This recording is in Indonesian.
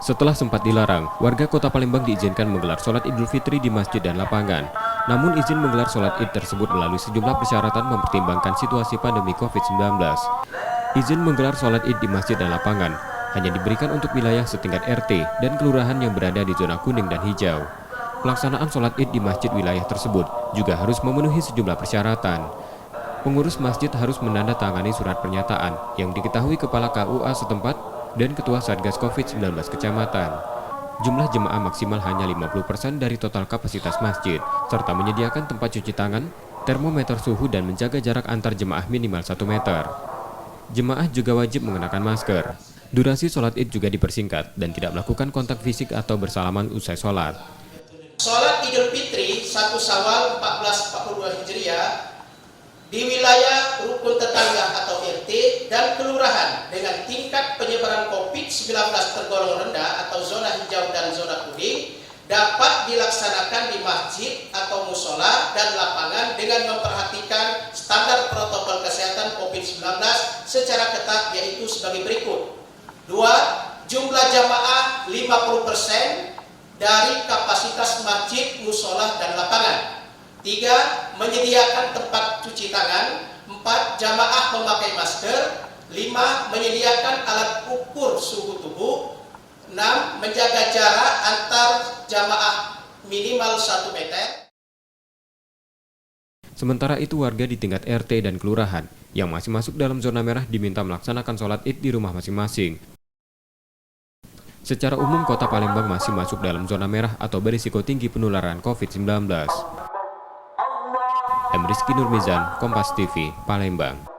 Setelah sempat dilarang, warga Kota Palembang diizinkan menggelar sholat Idul Fitri di masjid dan lapangan. Namun izin menggelar sholat Id tersebut melalui sejumlah persyaratan mempertimbangkan situasi pandemi COVID-19. Izin menggelar sholat Id di masjid dan lapangan hanya diberikan untuk wilayah setingkat RT dan kelurahan yang berada di zona kuning dan hijau. Pelaksanaan sholat Id di masjid wilayah tersebut juga harus memenuhi sejumlah persyaratan. Pengurus masjid harus menandatangani surat pernyataan yang diketahui Kepala KUA setempat dan Ketua Satgas COVID-19 Kecamatan. Jumlah jemaah maksimal hanya 50% dari total kapasitas masjid, serta menyediakan tempat cuci tangan, termometer suhu dan menjaga jarak antar jemaah minimal 1 meter. Jemaah juga wajib mengenakan masker. Durasi sholat Id juga dipersingkat dan tidak melakukan kontak fisik atau bersalaman usai sholat. Sholat Idul Fitri 1 Syawal 1442 Hijriah di wilayah rukun tetangga atau RT dan kelurahan dengan tingkat penyebaran COVID-19 tergolong rendah atau zona hijau dan zona kuning dapat dilaksanakan di masjid atau musola dan lapangan dengan memperhatikan standar protokol kesehatan COVID-19 secara ketat, yaitu sebagai berikut. 2. Jumlah jamaah 50% dari kapasitas masjid, musola, dan lapangan. 3. Menyediakan tempat cuci tangan. 4. Jamaah memakai masker. 5. Menyediakan alat ukur suhu tubuh. 6. Menjaga jarak antar jamaah minimal 1 meter. Sementara itu warga di tingkat RT dan kelurahan yang masih masuk dalam zona merah diminta melaksanakan sholat Id di rumah masing-masing. Secara umum Kota Palembang masih masuk dalam zona merah atau berisiko tinggi penularan COVID-19. Rizky Nurmizan, Kompas TV, Palembang.